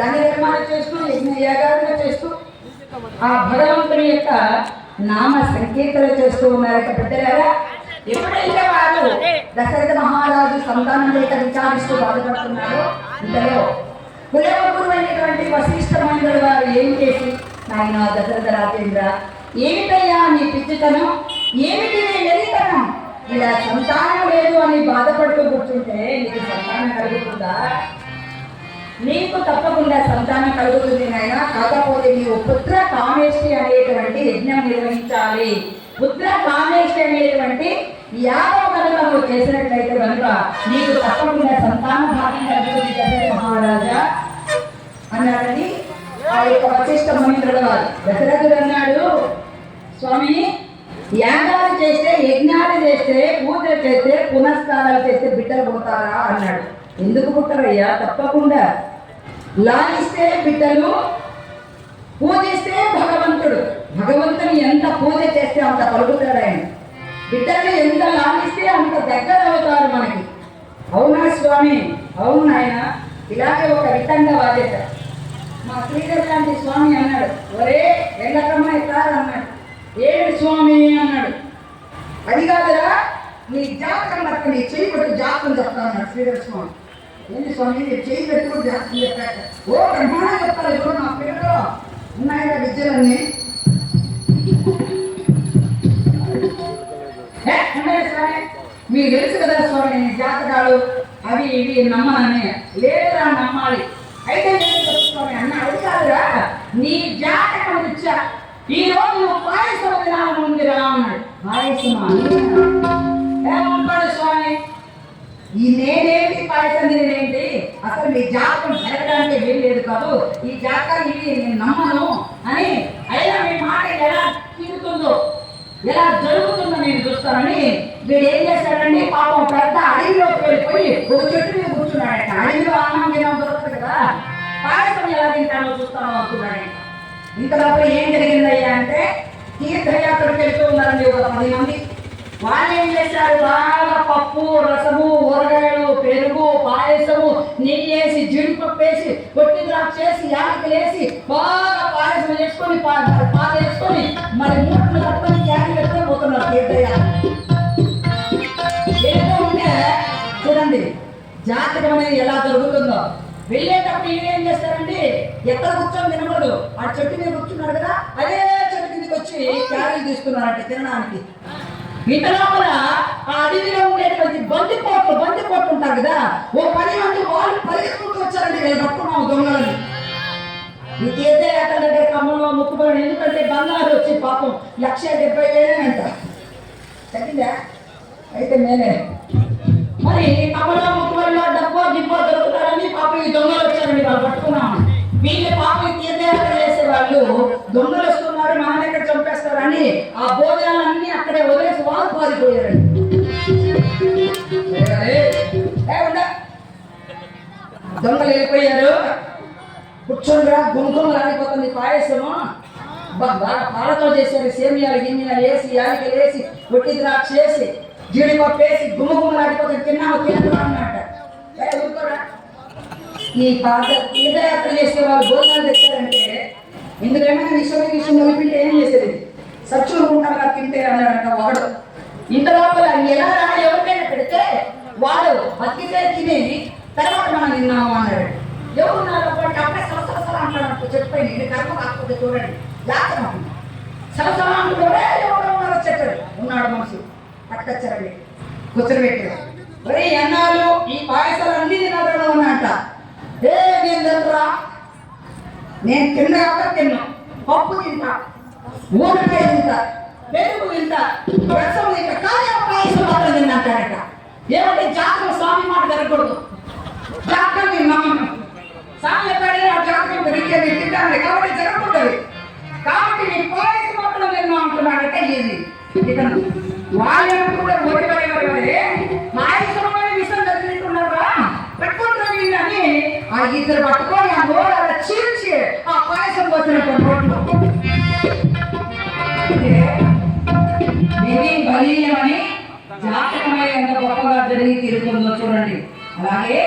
దాని నిర్మాణం చేస్తూ యజ్ఞయాగాలను చేస్తూ ఆ భగవంతుని యొక్క నామ సంకీర్తన చేస్తూ ఉన్నారు. పెద్దలారా, ఎప్పుడైతే వారు దశరథ మహారాజు సంతానం లేక విచారిస్తూ బాధపడుతున్నారు, ఇంతలో కులగురువైనటువంటి వశిష్ఠ మంత్రులు వారు ఏం చేసి, నాయన దశరథ రాజేంద్ర, ఏమిటయ్యా నీ పిచ్చితనం, ఏమిటి నీ వెరితనం, ఇలా సంతానం లేదు అని బాధపడుతూ కూర్చుంటే నీకు సంతానం కలుగుతుందా? నీకు తప్పకుండా సంతానం కలుగుతుంది నాయన. కాకపోతే నీవు పుత్ర కామేష్టి అనేటువంటి యజ్ఞం నిర్వహించాలి. పుత్ర కామేష్టి అనేటువంటి యాగం కనుక నువ్వు చేసినట్లయితే కనుక నీకు తప్పకుండా సంతాన భాగం కలుగుతుంది దశరథ మహారాజా అన్నాడని ఆ యొక్క వశిష్ఠ మంత్రుడు వారు. దశరథుడు అన్నాడు, స్వామి, యాగాలు చేస్తే, యజ్ఞాలు చేస్తే, పూజలు చేస్తే, పునస్కారాలు చేస్తే బిడ్డలు పుడతారా అన్నాడు. ఎందుకు పుట్టరయ్యా? తప్పకుండా. లాలిస్తే బిడ్డలు, పూజిస్తే భగవంతుడు. భగవంతుని ఎంత పూజ చేస్తే అంత పలుకుతాడు ఆయన. బిడ్డలు ఎంత లాలిస్తే అంత దగ్గర అవుతారు మనకి. అవునా స్వామి? అవును ఆయన. ఇలాగే ఒక విధంగా బాధ్యత మా శ్రీధర్ లాంటి స్వామి అన్నాడు, ఒరే వెళ్ళకమ్మ ఎత్తారు అన్నాడు. ఏడు స్వామి అన్నాడు. అది కాదురా, నీ జాతకం బట్టి నీ చేయి పెట్టి జాతకం చెప్తాను అన్నాడు శ్రీధర్ స్వామి. ఏంటి స్వామి, నీ చేయి పెట్టుకుని జాతకం చెప్పాక? ఓ బ్రహ్మాండంగా చెప్తారు. ఇప్పుడు నా పేరులో ఉన్నాయిగా విద్యలన్నీ. స్వామి మీకు తెలుసు కదా స్వామి, జాతకాలు అవి ఇవి నమ్మనని. లేదురా, నమ్మాలి. అయితే స్వామి అన్న, అది కాదురా, నీ జాతకం ఇచ్చా, ఈ రోజు నువ్వు పాయసం విధానం ఉందిరా అన్నాడు. పాయసమా? ఏమన్నాడు స్వామి, ఈ నేనేంటి పాయసం తినేంటి, అసలు మీ జాతకం జరగడానికి వీలు లేదు కాదు, ఈ జాతకాలు ఇవి నేను నమ్మను అని. అయినా మీ మాట ఎలా తీరుతుందో, ఎలా జరుగుతుందో నేను చూస్తానని వీడు ఏం చేశాడండి, పాపం పెద్ద అడవిలోకి వెళ్ళిపోయి ఒక చెట్టు మీద కూర్చున్నాడట. అడవిలో ఆనందం తినడం దొరుకుతుంది కదా, పాయసం ఎలా తింటానో చూస్తాను అనుకున్నాడట. ఇంతలోపల ఏం జరిగిందయ్యా అంటే, తీర్థయాత్రకు వెళ్తూ ఉన్నారండి ఒక 10 మంది. వాళ్ళు ఏం చేశారు, బాగా పప్పు, రసము, ఊరగాయలు, పెరుగు, పాయసము, నెయ్యి వేసి, జీడిపప్పు వేసి, పొట్టి ద్రాక్ష వేసి, యాలకులు వేసి బాగా పాయసం వేసుకొని, పాలు వేసుకొని, మరి మూటలు కట్టుకొని క్యారీ పెట్టుకొని పోతున్నారు తీర్థయాత్ర. ఏదో ఉంటే చూడండి జాతకం అనేది ఎలా జరుగుతుందో. వెళ్ళేటప్పుడు ఏం చేస్తారండి, ఎక్కడ కూర్చొని తినకూడదు, ఆ చెట్టు మీద కూర్చున్నారు కదా, అదే చెట్టు కిందకి వచ్చి క్యారీలు తీసుకున్నారంటే తినడానికి. ఇంత లోపల ఆ అడవిలో ఉండేటువంటి బందిపోట్లు ఉంటారు కదా, ఓ 10 మంది వాళ్ళు పరిగెత్తుకుంటూ వచ్చారండి. నేను పట్టుకున్నాము దొంగలని. ఈ తీర్థయాత్ర దగ్గర ఖమ్మంలో ముక్కుపడి, ఎందుకంటే బంగారు వచ్చి పాపం 1,70,000 అంట. తగ్గిందా? అయితే నేనే మరి ఖమ్మంలో ముక్కుపడిలో డబ్బో గిబ్బో దొరుకుతారని పాపం ఈ దొంగలు వచ్చారండి. వాళ్ళు పట్టుకున్నాము. వీళ్ళు పాపం తీర్థయాత్ర చేసే వాళ్ళు దొంగలు వస్తున్నారు, మన దగ్గర చంపేస్తారని ఆ భోజనాలన్నీ అక్కడే వదిలేసి వాళ్ళు పారిపోయారండి. దొంగలు వెళ్ళిపోయారు. కూర్చోండిరా, గుంకులు రాలిపోతుంది పాయసము, పాలతో చేశారు. సేమియాలు గిన్నెలు వేసి, యాలకులు వేసి, పొట్టి ద్రాక్ష వేసి, జీడిపప్పు వేసి గుమ్మగుమ్మలాడిపోతుంది. తిన్నాము అన్నమాట. ఈ తీర్థయాత్ర చేసే వాళ్ళు భోజనాలు తెచ్చారంటే, ఎందుకంటే విషయం కలిపింటే ఏం చేసేది, సచ్చుకుంటారు తింటే అన్నాడంట వాడు. ఇంత లోపల ఎలా ఎవరికైనా పెడితే వాడు బతికితే తిని తర్వాత మనం తిన్నాము అన్నాడు. ఎవరున్నారు అప్పుడే సలసల అంటాడు. చెప్పండి, నేను కర్మ కాకపోతే చూడండి, జాతకం సలసల అంటున్నాడే ఎవరో ఉన్నారో చెప్పాడు. ఉన్నాడు మనిషి, పట్టుకొచ్చారండి, కూర్చొని పెట్టారు. మరి అన్నాలు ఈ పాయసాలు అన్ని తినడం అన్నట. నేను తింటరా, నేను తిన్నగా తిన్నా, పప్పు తింటా, ఊరకాయ తింటా, పెరుగు తింటా, రసం తింటా, కానీ పాయసం మాత్రం తిన్నంటాడట. ఏమంటే జాతకం స్వామి మాట జరగకూడదు. జాతకం తిన్నాము స్వామి ఎక్కడే ఆ జాతకం తిరిగి తింటాను కాబట్టి జరగకూడదు. కాబట్టి నీ పాయసం మాత్రం తిన్నా అంటున్నాడట. ఇది ఇతను వాళ్ళు కూడా ఓడిపోయేవారు. పాయసంలోనే విషయం జరిగినట్టున్నారా, పెట్టుకుంటారు అని ఆ ఇద్దరు పట్టుకొని ఆ నోరు అలా చీల్చి ఆ పాయసం వచ్చినప్పుడు నోట్లో ఇది బలీయమని జాతకమై ఎంత గొప్పగా జరిగి తీరుతుందో చూడండి. అలాగే